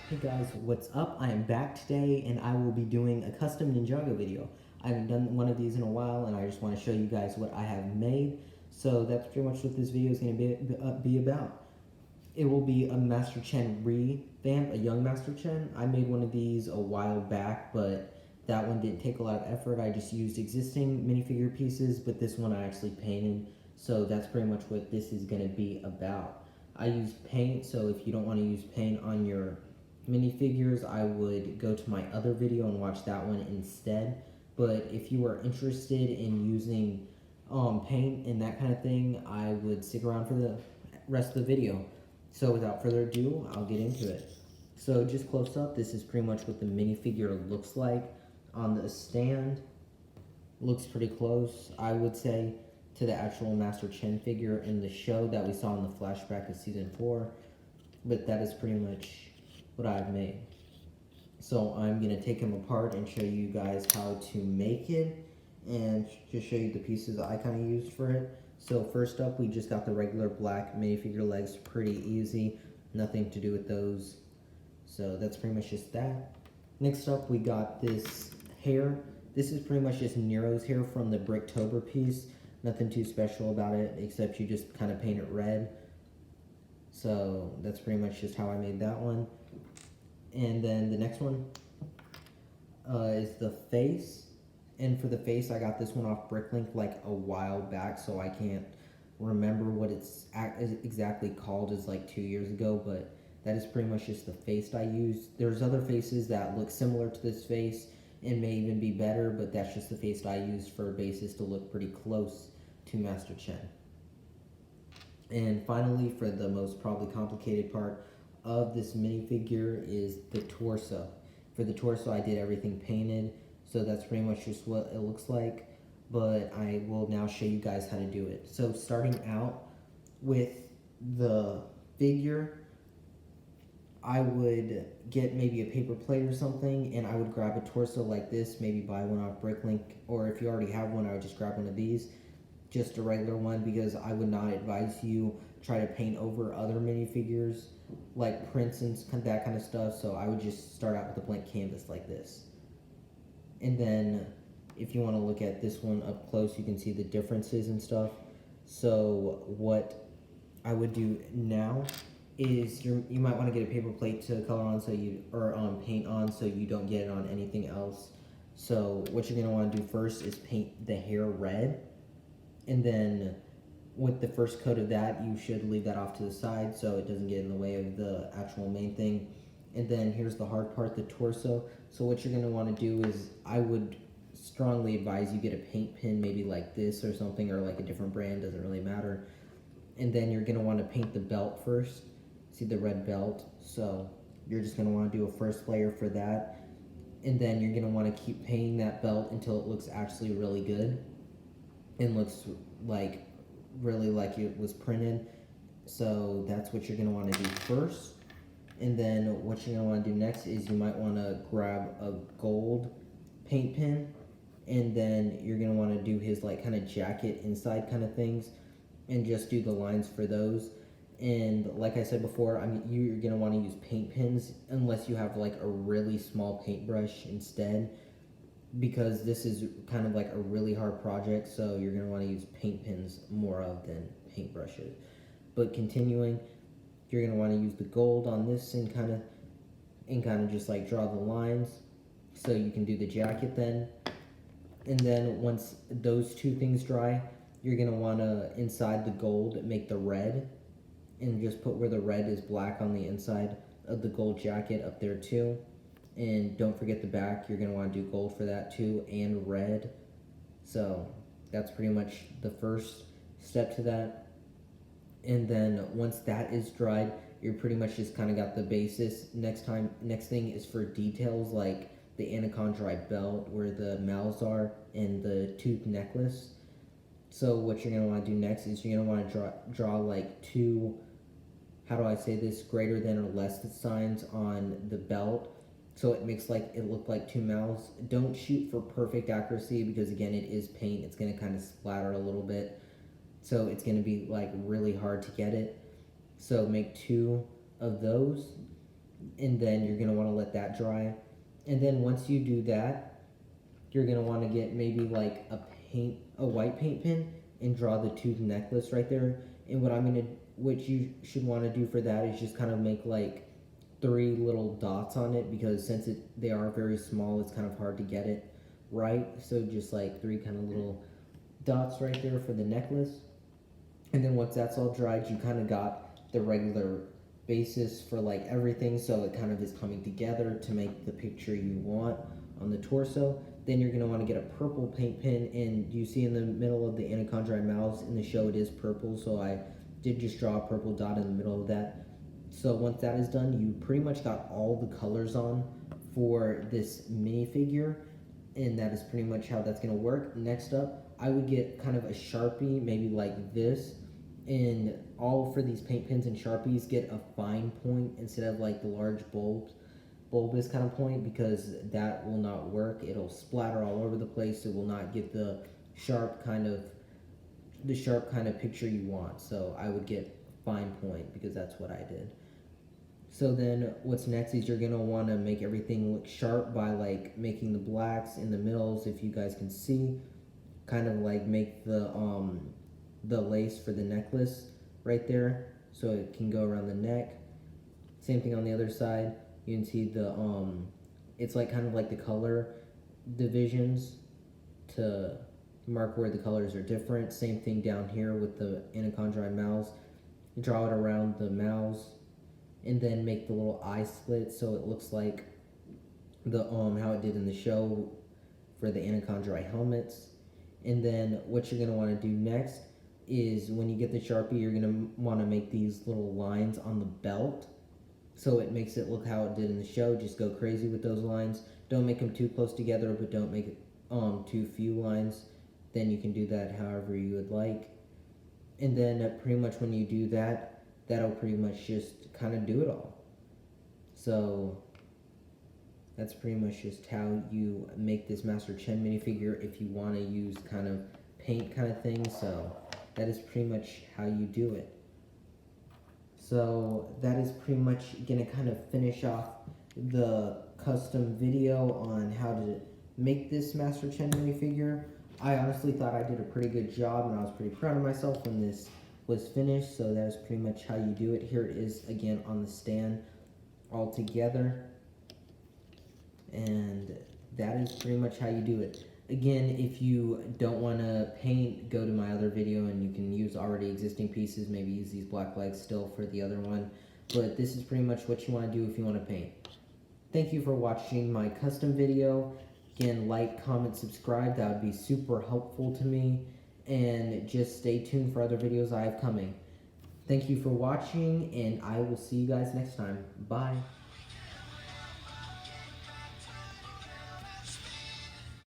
Hey guys, what's up? I am back today and I will be doing a custom Ninjago video. I haven't done one of these in a while and I just want to show you guys what I have made. So that's pretty much what this video is going to be about. It will be a Master Chen revamp, a young Master Chen. I made one of these a while back, but that one didn't take a lot of effort. I just used existing minifigure pieces, but this one I actually painted. So that's pretty much what this is going to be about. I used paint, so if you don't want to use paint on your minifigures, I would go to my other video and watch that one instead. But if you are interested in using paint and that kind of thing, I would stick around for the rest of the video. So without further ado, I'll get into it. So just close up, this is pretty much what the minifigure looks like on the stand. Looks pretty close, I would say, to the actual Master Chen figure in the show that we saw in the flashback of season 4. But that is pretty much what I've made. So I'm going to take him apart and show you guys how to make it and just show you the pieces I kind of used for it. So first up, we just got the regular black minifigure legs, pretty easy, nothing to do with those. So that's pretty much just that. Next up, we got this hair. This is pretty much just Nero's hair from the Bricktober piece. Nothing too special about it, except you just kind of paint it red. So that's pretty much just how I made that one. And then the next one is the face. And for the face, I got this one off Bricklink like a while back, so I can't remember what it's exactly called. It's like 2 years ago, but that is pretty much just the face I used. There's other faces that look similar to this face and may even be better, but that's just the face I used for bases to look pretty close to Master Chen. And finally, for the most probably complicated part of this minifigure is the torso. For the torso, I did everything painted, so that's pretty much just what it looks like, but I will now show you guys how to do it. So starting out with the figure, I would get maybe a paper plate or something, and I would grab a torso like this, maybe buy one off Bricklink, or if you already have one, I would just grab one of these, just a regular one, because I would not advise you try to paint over other minifigures like prints and that kind of stuff. So I would just start out with a blank canvas like this. And then if you want to look at this one up close, you can see the differences and stuff. So what I would do now is you might want to get a paper plate to color on, so you paint on, so you don't get it on anything else. So what you're going to want to do first is paint the hair red, and then with the first coat of that, you should leave that off to the side so it doesn't get in the way of the actual main thing. And then here's the hard part, the torso. So what you're going to want to do is, I would strongly advise you get a paint pen, maybe like this or something, or like a different brand, doesn't really matter. And then you're going to want to paint the belt first. See the red belt? So you're just going to want to do a first layer for that. And then you're going to want to keep painting that belt until it looks actually really good and looks like really like it was printed. So that's what you're going to want to do first. And then what you're going to want to do next is you might want to grab a gold paint pen, and then you're going to want to do his like kind of jacket inside kind of things and just do the lines for those. And like I said before, I mean, you're going to want to use paint pens unless you have like a really small paintbrush instead, because this is kind of like a really hard project, so you're going to want to use paint pens more of than paintbrushes. But continuing, you're going to want to use the gold on this and kind of just like draw the lines so you can do the jacket then. And then once those two things dry, you're going to want to, inside the gold, make the red, and just put where the red is black on the inside of the gold jacket up there too. And don't forget the back, you're going to want to do gold for that too, and red. So that's pretty much the first step to that. And then once that is dried, you're pretty much just kind of got the basis. Next thing is for details like the anaconda belt where the mouths are and the tooth necklace. So what you're going to want to do next is you're going to want to draw like two, how do I say this, greater than or less signs on the belt, so it makes like it look like two mouths. Don't shoot for perfect accuracy, because again, it is paint. It's going to kind of splatter a little bit, so it's going to be like really hard to get it. So make two of those, and then you're going to want to let that dry. And then once you do that, you're going to want to get maybe like a white paint pen and draw the tooth necklace right there. And what you should want to do for that is just kind of make like 3 little dots on it, because since they are very small, it's kind of hard to get it right. So just like 3 kind of little dots right there for the necklace. And then once that's all dried, you kind of got the regular basis for like everything, so it kind of is coming together to make the picture you want on the torso. Then you're going to want to get a purple paint pen, and you see in the middle of the anaconda mouths in the show it is purple, so I did just draw a purple dot in the middle of that. So once that is done, you pretty much got all the colors on for this minifigure, and that is pretty much how that's going to work. Next up, I would get kind of a Sharpie, maybe like this, and all for these paint pens and Sharpies, get a fine point instead of like the large bulbous kind of point, because that will not work. It'll splatter all over the place. It will not get the sharp kind of picture you want. So I would get fine point, because that's what I did. So then what's next is you're going to want to make everything look sharp by like making the blacks in the middles, if you guys can see, kind of like make the lace for the necklace right there so it can go around the neck. Same thing on the other side. You can see the it's like kind of like the color divisions to mark where the colors are different. Same thing down here with the anaconda mouths. Draw it around the mouths, and then make the little eye split so it looks like the how it did in the show for the anaconda helmets. And then what you're going to want to do next is, when you get the Sharpie, you're going to want to make these little lines on the belt so it makes it look how it did in the show. Just go crazy with those lines. Don't make them too close together, but don't make it too few lines. Then you can do that however you would like. And then pretty much when you do that, that'll pretty much just kind of do it all. So that's pretty much just how you make this Master Chen minifigure if you want to use kind of paint kind of thing. So that is pretty much how you do it. So that is pretty much going to kind of finish off the custom video on how to make this Master Chen minifigure. I honestly thought I did a pretty good job, and I was pretty proud of myself when this was finished. So that is pretty much how you do it. Here it is again on the stand all together. And that is pretty much how you do it. Again, if you don't want to paint, go to my other video and you can use already existing pieces. Maybe use these black legs still for the other one. But this is pretty much what you want to do if you want to paint. Thank you for watching my custom video. Again, like, comment, subscribe. That would be super helpful to me. And just stay tuned for other videos I have coming. Thank you for watching, and I will see you guys next time. Bye.